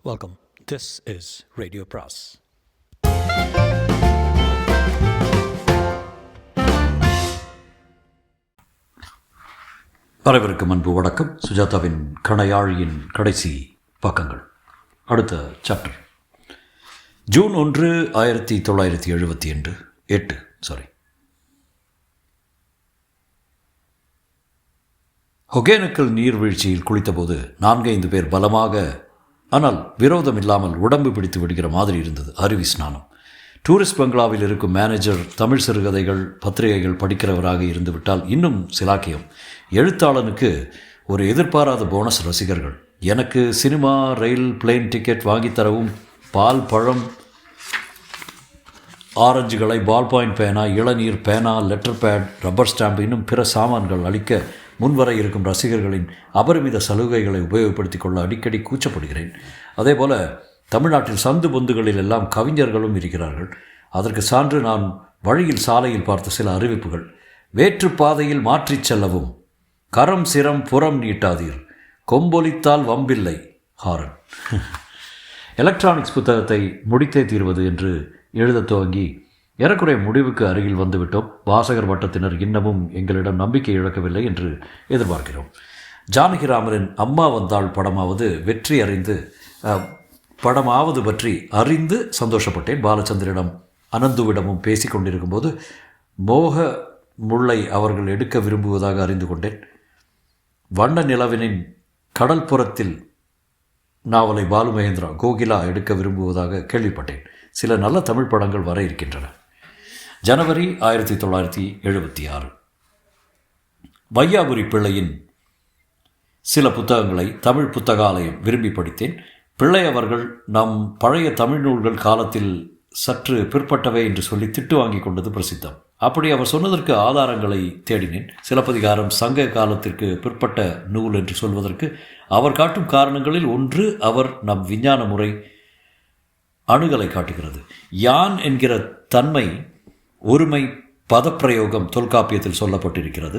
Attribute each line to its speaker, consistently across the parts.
Speaker 1: Welcome. This is Radio Pras.
Speaker 2: அனைவருக்கும் அன்பு வணக்கம். சுஜாதாவின் கணையாழியின் கடைசி பக்கங்கள். அடுத்த சாப்டர். ஜூன் 1, 1978. ஒகேனக்கல் நீர்வீழ்ச்சியில் குளித்தபோது 4-5 பேர் பலமாக, ஆனால் விரோதம் இல்லாமல் உடம்பு பிடித்து விடுகிற மாதிரி இருந்தது அருவி ஸ்நானம். டூரிஸ்ட் பங்களாவில் இருக்கும் மேனேஜர் தமிழ் சிறுகதைகள் பத்திரிகைகள் படிக்கிறவராக இருந்துவிட்டால் இன்னும் சிலாக்கியம். எழுத்தாளனுக்கு ஒரு எதிர்பாராத போனஸ் ரசிகர்கள். எனக்கு சினிமா, ரயில், பிளேன் டிக்கெட் வாங்கித்தரவும் பால், பழம், ஆரஞ்சுகளை, பால் பாயிண்ட் பேனா, இளநீர், பேனா, லெட்டர் பேட், ரப்பர் ஸ்டாம்ப் இன்னும் பிற சாமான்கள் அளிக்க முன்வர இருக்கும் ரசிகர்களின் அபரிமித சலுகைகளை உபயோகப்படுத்தி கொள்ள அடிக்கடி கூச்சப்படுகிறேன். அதேபோல தமிழ்நாட்டில் சந்து பொந்துகளில் எல்லாம் கவிஞர்களும் இருக்கிறார்கள். அதற்கு சான்று நான் வழியில் சாலையில் பார்த்த சில அறிவிப்புகள். வேற்று பாதையில் மாற்றிச் செல்லவும், கரம் சிரம் புறம் நீட்டாதீர், கொம்பொலித்தால் வம்பில்லை, ஹாரன். எலக்ட்ரானிக்ஸ் புத்தகத்தை முடித்தே தீர்வது என்று எழுத துவங்கி ஏறக்குறைய முடிவுக்கு அருகில் வந்துவிட்டோம். வாசகர் வட்டத்தினர் இன்னமும் எங்களிடம் நம்பிக்கை இழக்கவில்லை என்று எதிர்பார்க்கிறோம். ஜானகிராமனின் அம்மா வந்தாள் படமாவது பற்றி அறிந்து சந்தோஷப்பட்டேன். பாலச்சந்திரிடம் அனந்துவிடமும் பேசி கொண்டிருக்கும் போது மோக முல்லை அவர்கள் எடுக்க விரும்புவதாக அறிந்து கொண்டேன். வண்ண நிலவினின் கடல்புறத்தில் நாவலை பாலு மகேந்திரா கோகிலா எடுக்க விரும்புவதாக கேள்விப்பட்டேன். சில நல்ல தமிழ் படங்கள் வர இருக்கின்றன. ஜனவரி 1976. வையாபுரி பிள்ளையின் சில புத்தகங்களை தமிழ் புத்தகாலயம் விரும்பி படித்தேன். பிள்ளை அவர்கள் நம் பழைய தமிழ் நூல்கள் காலத்தில் சற்று பிற்பட்டவை என்று சொல்லி திட்டு வாங்கி கொண்டது பிரசித்தம். அப்படி அவர் சொன்னதற்கு ஆதாரங்களை தேடினேன். சிலப்பதிகாரம் சங்க காலத்திற்கு பிற்பட்ட நூல் என்று சொல்வதற்கு அவர் காட்டும் காரணங்களில் ஒன்று, அவர் நம் விஞ்ஞான முறை அணுகலை காட்டுகிறது. யான் என்கிற தன்மை, ஒருமை பதப்பிரயோகம் தொல்காப்பியத்தில் சொல்லப்பட்டிருக்கிறது.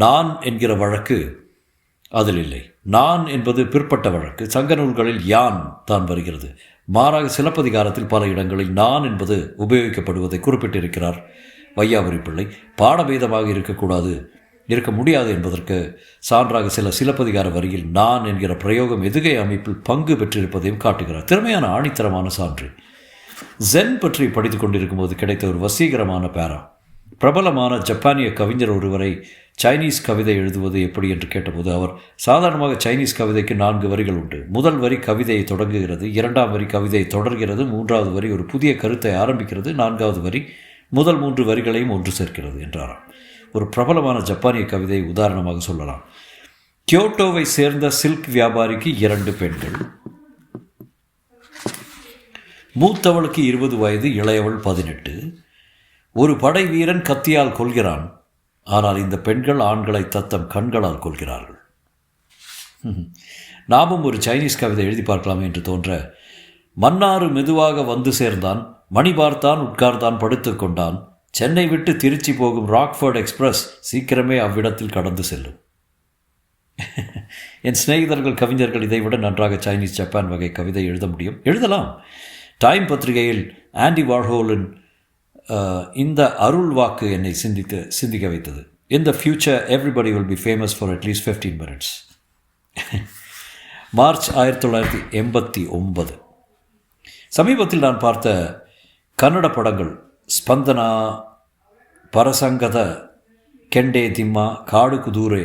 Speaker 2: நான் என்கிற வழக்கு அதில் இல்லை. நான் என்பது பிற்பட்ட வழக்கு. சங்க நூல்களில் யான் தான் வருகிறது. மாறாக சிலப்பதிகாரத்தில் பல இடங்களில் நான் என்பது உபயோகிக்கப்படுவதை குறிப்பிட்டிருக்கிறார் வையாபுரி பிள்ளை. பாடபேதமாக இருக்க முடியாது என்பதற்கு சான்றாக சில சிலப்பதிகார வரியில் நான் என்கிற பிரயோகம் எதுகை அமைப்பில் பங்கு பெற்றிருப்பதையும் காட்டுகிறார். திறமையான ஆணித்தரமான சான்று. ஜென் பற்றி படித்து கொண்டிருக்கும் போது கிடைத்த ஒரு வசீகரமான பேரா. பிரபலமான ஜப்பானிய கவிஞர் ஒருவரை சைனீஸ் கவிதை எழுதுவது எப்படி என்று கேட்டபோது அவர், சாதாரணமாக சைனீஸ் கவிதைக்கு 4 வரிகள் உண்டு. முதல் வரி கவிதையை தொடங்குகிறது, 2ஆம் வரி கவிதையை தொடர்கிறது, 3வது வரி ஒரு புதிய கருத்தை ஆரம்பிக்கிறது, 4வது வரி முதல் 3 வரிகளையும் ஒன்று சேர்க்கிறது என்றாராம். ஒரு பிரபலமான ஜப்பானிய கவிதை உதாரணமாக சொல்லலாம். கியோட்டோவை சேர்ந்த சில்க் வியாபாரிக்கு 2 பெண்கள். மூத்தவளுக்கு 20 வயது, இளையவள் 18. ஒரு படை வீரன் கத்தியால் கொள்கிறான். ஆனால் இந்த பெண்கள் ஆண்களை தத்தம் கண்களால் கொள்கிறார்கள். நாமும் ஒரு சைனீஸ் கவிதை எழுதி பார்க்கலாமே என்று தோன்ற, மன்னாறு மெதுவாக வந்து சேர்ந்தான், மணி பார்த்தான், உட்கார்ந்தான், படுத்து கொண்டான், சென்னை விட்டு திருச்சி போகும் ராக்ஃபோர்ட் எக்ஸ்பிரஸ் சீக்கிரமே அவ்விடத்தில் கடந்து செல்லும். என் சிநேகிதர்கள் கவிஞர்கள் இதைவிட நன்றாக சைனீஸ், ஜப்பான் வகை கவிதை எழுத முடியும், எழுதலாம். டைம் பத்திரிகையில் ஆண்டி வார்ஹோலின் இந்த அருள் வாக்கு என்னை சிந்திக்க வைத்தது. In the future everybody will be famous for at least 15 minutes. March 1989. சமீபத்தில் நான் பார்த்த கன்னட படங்கள் ஸ்பந்தனா, பரசங்கத, கெண்டே திம்மா, காடு குதூரே,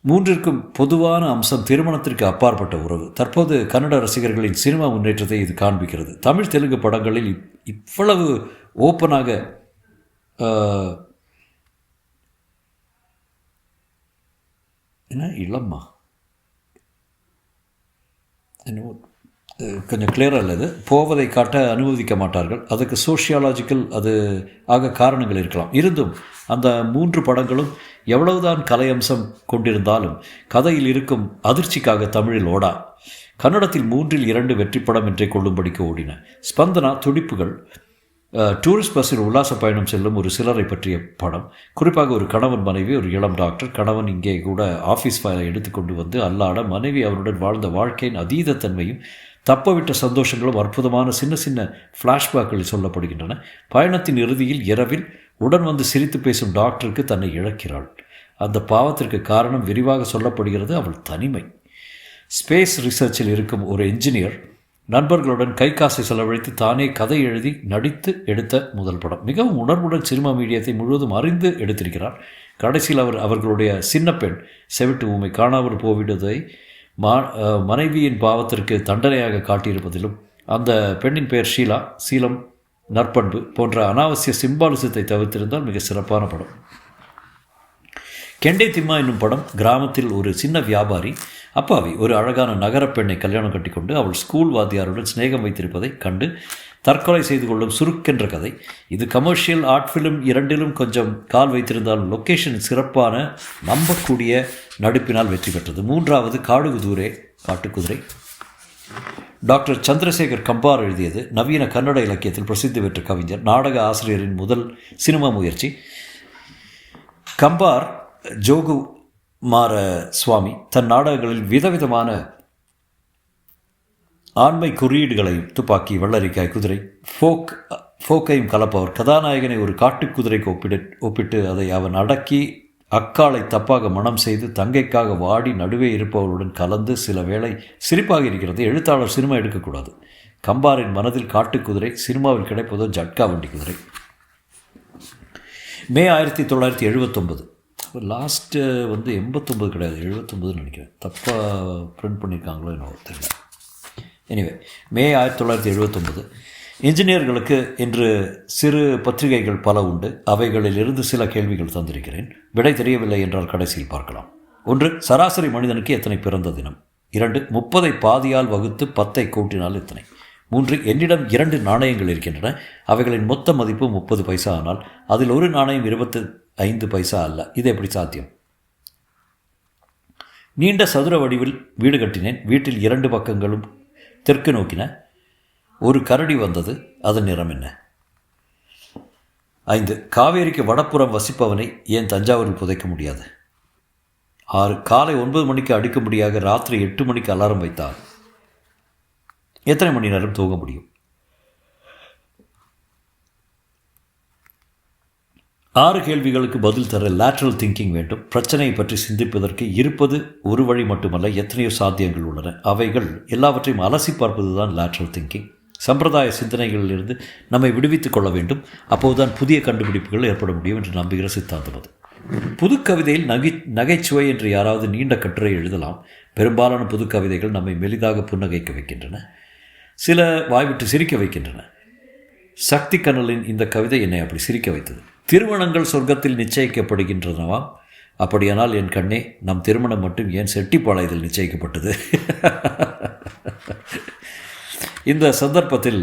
Speaker 2: 3ற்கும் பொதுவான அம்சம் திருமணத்திற்கு அப்பாற்பட்ட உறவு. தற்போது கன்னட ரசிகர்களின் சினிமா முன்னேற்றத்தை இது காண்பிக்கிறது. தமிழ் தெலுங்கு படங்களில் இவ்வளவு ஓப்பனாக இளம்மா கொஞ்சம் கிளியராக இல்லது, போவதை காட்ட அனுமதிக்க மாட்டார்கள். அதுக்கு சோஷியாலஜிக்கல் அது ஆக காரணங்கள் இருக்கலாம். இருந்தும் அந்த 3 படங்களும் எவ்வளவுதான் கலை அம்சம் கொண்டிருந்தாலும் கதையில் இருக்கும் அதிர்ச்சிக்காக தமிழில் ஓடா. கன்னடத்தில் 3இல் 2 வெற்றி படம் என்றே கொள்ளும்படிக்கு ஓடின. ஸ்பந்தனா துடிப்புகள், டூரிஸ்ட் பஸ்ஸில் உல்லாச பயணம் செல்லும் ஒரு சிலரை பற்றிய படம். குறிப்பாக ஒரு கணவன் மனைவி, ஒரு இளம் டாக்டர். கணவன் இங்கே கூட ஆஃபீஸ் ஃபைலை எடுத்துக்கொண்டு வந்து அல்லாட, மனைவி அவருடன் வாழ்ந்த வாழ்க்கையின் அதீதத்தன்மையும் தப்பவிட்ட சந்தோஷங்களும் அற்புதமான சின்ன சின்ன ஃப்ளாஷ்பேக்களில் சொல்லப்படுகின்றன. பயணத்தின் இறுதியில் இரவில் உடன் வந்து சிரித்து பேசும் டாக்டருக்கு தன்னை இழக்கிறாள். அந்த பாவத்திற்கு காரணம் விரிவாக சொல்லப்படுகிறது, அவள் தனிமை. ஸ்பேஸ் ரிசர்ச்சில் இருக்கும் ஒரு என்ஜினியர் நண்பர்களுடன் கை காசை செலவழித்து தானே கதை எழுதி நடித்து எடுத்த முதல் படம். மிகவும் உணர்வுடன் சினிமா மீடியத்தை முழுவதும் அறிந்து எடுத்திருக்கிறார். கடைசியில் அவர்களுடைய சின்ன பெண் செவிட்டு ஊமை காணாமல் போவிடுவதை மனைவியின் பாவத்திற்கு தண்டனையாக காட்டியிருப்பதிலும், அந்த பெண்ணின் பெயர் ஷீலா, சீலம், நற்பண்பு போன்ற அனாவசிய சிம்பாலிசத்தை தவிர்த்திருந்தால் மிக சிறப்பான படம். கெண்டே திம்மா என்னும் படம் கிராமத்தில் ஒரு சின்ன வியாபாரி அப்பாவி ஒரு அழகான நகரப் பெண்ணை கல்யாணம் கட்டிக்கொண்டு அவள் ஸ்கூல் வாத்தியாருடன் சிநேகம் வைத்திருப்பதை கண்டு தற்கொலை செய்து கொள்ளும் சுருக்கென்ற கதை. இது கமர்ஷியல், ஆர்ட் ஃபிலிம் இரண்டிலும் கொஞ்சம் கால் வைத்திருந்தாலும் லொக்கேஷன் சிறப்பான நம்பக்கூடிய நடிப்பினால் வெற்றி பெற்றது. மூன்றாவது காட்டுக்குதிரை. டாக்டர் சந்திரசேகர் கம்பார் எழுதியது. நவீன கன்னட இலக்கியத்தில் பிரசித்தி பெற்ற கவிஞர், நாடக ஆசிரியரின் முதல் சினிமா முயற்சி. கம்பார் ஜோகுமார சுவாமி தன் நாடகங்களில் விதவிதமான ஆண்மை குறியீடுகளையும், துப்பாக்கி, வெள்ளரிக்காய், குதிரை, ஃபோக்கையும் கலப்பவர். கதாநாயகனை ஒரு காட்டுக்குதிரைக்கு ஒப்பிட்டு அதை அவன் அடக்கி அக்காலை தப்பாக மனம் செய்து தங்கைக்காக வாடி நடுவே இருப்பவர்களுடன் கலந்து சில வேளை சிரிப்பாக இருக்கிறது. எழுத்தாளர் சினிமா எடுக்கக்கூடாது. கம்பாரின் மனதில் காட்டுக்குதிரை, சினிமாவில் கிடைப்பதோ ஜட்கா வண்டி குதிரை. மே 1979. லாஸ்ட்டு 89 கிடையாது, 79 நினைக்கிறேன். தப்பாக பிரிண்ட் பண்ணியிருக்காங்களோ என்னவோ தெரியல. எனிவே, மே 1979. இன்ஜினியர்களுக்கு என்று சிறு பத்திரிகைகள் பல உண்டு. அவைகளிலிருந்து சில கேள்விகள் தந்திருக்கிறேன். விடை தெரியவில்லை என்றால் கடைசியில் பார்க்கலாம். 1. சராசரி மனிதனுக்கு எத்தனை பிறந்த தினம்? 2. 30 பாதியால் வகுத்து 10 கூட்டினால் எத்தனை? 3. என்னிடம் 2 நாணயங்கள் இருக்கின்றன. அவைகளின் மொத்த மதிப்பு 30 பைசா. ஆனால் அதில் ஒரு நாணயம் 25 பைசா அல்ல. இது எப்படி சாத்தியம்? நீண்ட சதுர வடிவில் வீடு கட்டினேன். வீட்டில் 2 பக்கங்களும் தெற்கு நோக்கின. ஒரு கரடி வந்தது. அதன் நிறம் என்ன? 5. காவேரிக்கு வடப்புறம் வசிப்பவனை ஏன் தஞ்சாவூரில் புதைக்க முடியாது? 6. காலை 9 மணிக்கு அடிக்கும்படியாக ராத்திரி 8 மணிக்கு அலாரம் வைத்தால் எத்தனை மணி நேரம் தூங்க முடியும்? 6 கேள்விகளுக்கு பதில் தர லேட்ரல் திங்கிங் வேண்டும். பிரச்சனையை பற்றி சிந்திப்பதற்கு இருப்பது ஒரு வழி மட்டுமல்ல, எத்தனையோ சாத்தியங்கள் உள்ளன. அவைகள் எல்லாவற்றையும் அலசி பார்ப்பது தான் லேட்ரல் திங்கிங். சம்பிரதாய சிந்தனைகளிலிருந்து நம்மை விடுவித்துக் கொள்ள வேண்டும். அப்போதுதான் புதிய கண்டுபிடிப்புகள் ஏற்பட முடியும் என்று நம்புகிற சித்தாந்தம் அது. புது கவிதையில் நகைச்சுவை என்று யாராவது நீண்ட கட்டுரை எழுதலாம். பெரும்பாலான புது கவிதைகள் நம்மை மெலிதாக புன்னகைக்க வைக்கின்றன, சில வாய்விட்டு சிரிக்க வைக்கின்றன. சக்தி கனலின் இந்த கவிதை என்னை அப்படி சிரிக்க வைத்தது. திருமணங்கள் சொர்க்கத்தில் நிச்சயிக்கப்படுகின்றனவா? அப்படியானால் என் கண்ணே, நம் திருமணம் மட்டும் ஏன் செட்டிப்பாளையத்தில் நிச்சயிக்கப்பட்டது? இந்த சந்தர்ப்பத்தில்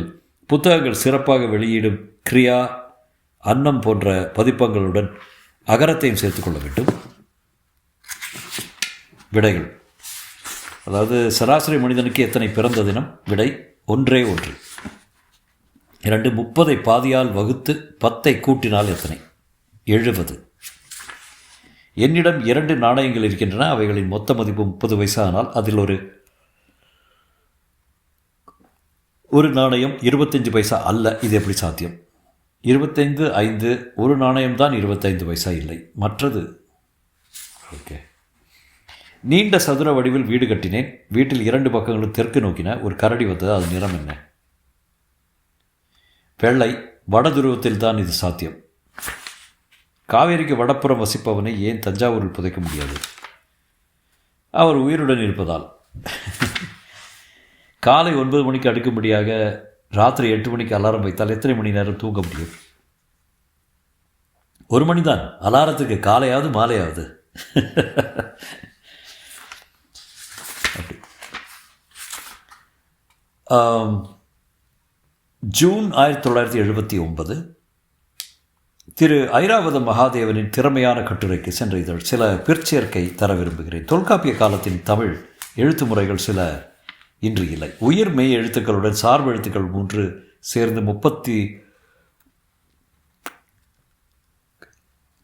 Speaker 2: புத்தகங்கள் சிறப்பாக வெளியிடும் கிரியா, அன்னம் போன்ற பதிப்பங்களுடன் அகரத்தையும் சேர்த்துக்கொள்ள வேண்டும். விடைகள். அதாவது சராசரி மனிதனுக்கு எத்தனை பிறந்த தினம்? விடை 1. 2. 30 பாதியால் வகுத்து 10 கூட்டினால் எத்தனை? 70. என்னிடம் 2 நாணயங்கள் இருக்கின்றன. அவைகளின் மொத்த மதிப்பு 30 பைசா. ஆனால் அதில் ஒரு நாணயம் 25 பைசா அல்ல. இது எப்படி சாத்தியம்? 25, 5. ஒரு நாணயம்தான் 25 பைசா இல்லை. மற்றது ஓகே. நீண்ட சதுர வடிவில் வீடு கட்டினேன். வீட்டில் 2 பக்கங்களும் தெற்கு நோக்கின. ஒரு கரடி வந்தது. அது நிறம் என்ன? வெள்ளை. வட துருவத்தில் தான் இது சாத்தியம். காவேரிக்கு வடப்புறம் வசிப்பவனை ஏன் தஞ்சாவூரில் புதைக்க முடியாது? அவர் உயிருடன் இருப்பதால். காலை 9 மணிக்கு அடுக்கும்படியாக ராத்திரி 8 மணிக்கு அலாரம் வைத்தால் எத்தனை மணி நேரம் தூங்க முடியும்? 1 மணி தான். அலாரத்துக்கு காலையாவது மாலையாவது. ஜூன் 1979. திரு ஐராவத மகாதேவனின் திறமையான கட்டுரைக்கு சென்ற இதழ் சில பிற்சேர்க்கை தர விரும்புகிறேன். தொல்காப்பிய காலத்தின் தமிழ் எழுத்து முறைகள் சில இன்று இல்லை. உயிர் மெய் எழுத்துக்களுடன் சார்பு எழுத்துக்கள் 3 சேர்ந்து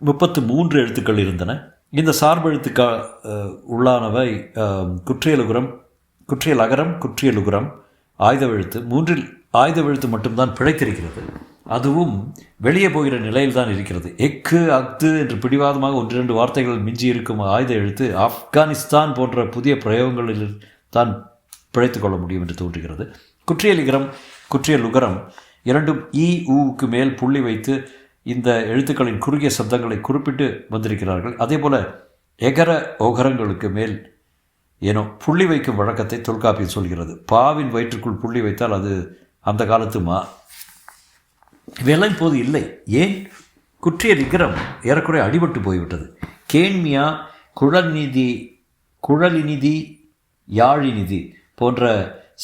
Speaker 2: 33 எழுத்துக்கள் இருந்தன. இந்த சார்பெழுத்துக்க உள்ளானவை குற்றியலுகரம், குற்றியலகரம், குற்றியலுகரம், ஆயுதவெழுத்து. 3இல் ஆயுதவெழுத்து மட்டும்தான் பிழைத்திருக்கிறது. அதுவும் வெளியே போகிற நிலையில்தான் இருக்கிறது. எக்கு அக்து என்று பிடிவாதமாக 1-2 வார்த்தைகள் மிஞ்சி இருக்கும் ஆயுத எழுத்து ஆப்கானிஸ்தான் போன்ற புதிய பிரயோகங்களில் தான் பிழைத்து கொள்ள முடியும் என்று தோன்றுகிறது. குற்றியலிகரம், குற்றியலுகரம் இரண்டும் ஊவுக்கு மேல் புள்ளி வைத்து இந்த எழுத்துக்களின் குறுகிய சப்தங்களை குறிப்பிட்டு வந்திருக்கிறார்கள். அதேபோல எகர ஓகரங்களுக்கு மேல் ஏனோ புள்ளி வைக்கும் வழக்கத்தை தொல்காப்பியம் சொல்கிறது. பாவின் வயிற்றுக்குள் புள்ளி வைத்தால் அது அந்த காலத்து மா. இவையெல்லாம் இப்போது இல்லை. ஏன்? குற்றியலிகரம் ஏறக்குறைய அடிபட்டு போய்விட்டது. கேண்மியா, குழலினிதி, யாழினிதி போன்ற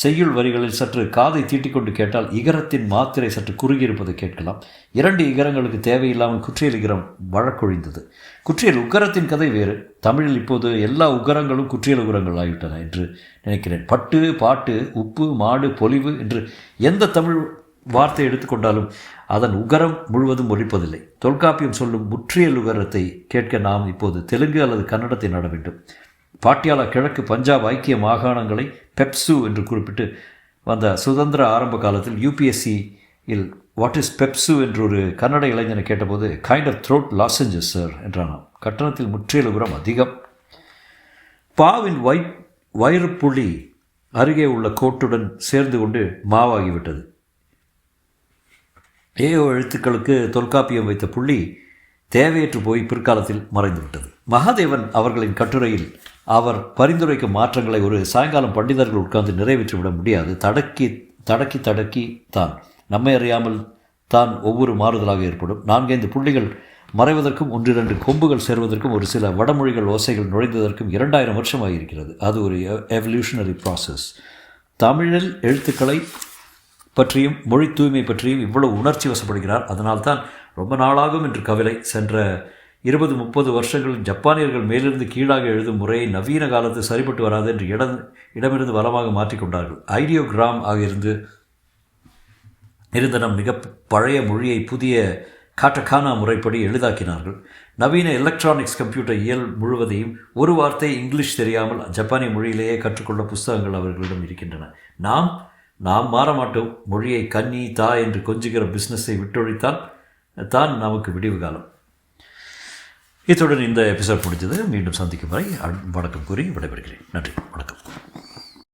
Speaker 2: செய்யுள் வரிகளில் சற்று காதை தீட்டிக்கொண்டு கேட்டால் இகரத்தின் மாத்திரை சற்று குறுகியிருப்பதை கேட்கலாம். 2 இகரங்களுக்கு தேவையில்லாமல் குற்றியல் இகரம் வழக்கொழிந்தது. குற்றியல் உகரத்தின் கதை வேறு. தமிழில் இப்போது எல்லா உகரங்களும் குற்றியல் உகரங்கள் ஆகிவிட்டன என்று நினைக்கிறேன். பட்டு, பாட்டு, உப்பு, மாடு, பொலிவு என்று எந்த தமிழ் வார்த்தை எடுத்துக்கொண்டாலும் அதன் உகரம் முழுவதும் ஒலிப்பதில்லை. தொல்காப்பியம் சொல்லும் முற்றியல் உகரத்தை கேட்க நாம் இப்போது தெலுங்கு அல்லது கன்னடத்தை நாட வேண்டும். பாட்டியாலா கிழக்கு பஞ்சாப் ஐக்கிய மாகாணங்களை பெப்சு என்று குறிப்பிட்டு வந்த சுதந்திர ஆரம்ப காலத்தில் UPSCயில் வாட் இஸ் பெப்சு என்று ஒரு கன்னட இளைஞனை கேட்டபோது கைண்ட் ஆஃப் த்ரோட் லாசஞ்சஸ் சார் என்றானாம். கட்டணத்தில் முற்றியல் உகரம் அதிகம். பாவின் வயிறுப்புள்ளி அருகே உள்ள கோட்டுடன் சேர்ந்து கொண்டு மாவாகிவிட்டது. ஏயோ எழுத்துக்களுக்கு தொல்காப்பியம் வைத்த புள்ளி தேவையற்று போய் பிற்காலத்தில் மறைந்துவிட்டது. மகாதேவன் அவர்களின் கட்டுரையில் அவர் பரிந்துரைக்கும் மாற்றங்களை ஒரு சாயங்காலம் பண்டிதர்கள் உட்கார்ந்து நிறைவேற்றிவிட முடியாது. தடக்கி தான் நம்மை அறியாமல் தான் ஒவ்வொரு மாறுதலாக ஏற்படும். 4-5 புள்ளிகள் மறைவதற்கும் 1-2 கொம்புகள் சேர்வதற்கும் ஒரு சில வடமொழிகள் ஓசைகள் நுழைந்ததற்கும் 2000 வருஷம் ஆகியிருக்கிறது. அது ஒரு எவல்யூஷனரி ப்ராசஸ். தமிழில் எழுத்துக்களை பற்றியும் மொழி தூய்மை பற்றியும் இவ்வளவு உணர்ச்சி வசப்படுகிறார். அதனால்தான் ரொம்ப நாளாகும் என்று கவலை. சென்ற 20-30 வருஷங்களில் ஜப்பானியர்கள் மேலிருந்து கீழாக எழுதும் முறையை நவீன காலத்து சரிபட்டு வராது என்று இடமிருந்து வலமாக மாற்றிக்கொண்டார்கள். ஐடியோகிராம் ஆக இருந்த நம் மிக பழைய மொழியை புதிய காட்டகானா முறைப்படி எளிதாக்கினார்கள். நவீன எலக்ட்ரானிக்ஸ் கம்ப்யூட்டர் இயல் முழுவதையும் ஒரு வார்த்தை இங்கிலீஷ் தெரியாமல் ஜப்பானிய மொழியிலேயே கற்றுக்கொள்ள புஸ்தகங்கள் அவர்களிடம் இருக்கின்றன. நாம் மாற மாட்டோம். மொழியை கன்னி தா என்று கொஞ்சுகிற பிஸ்னஸை விட்டொழித்தால் தான் நமக்கு விடிவு காலம். இத்துடன் இந்த எபிசோட் முடிஞ்சது. மீண்டும் சந்திக்கும் வரை வணக்கம் கூறி விடைபெறுகிறேன். நன்றி, வணக்கம்.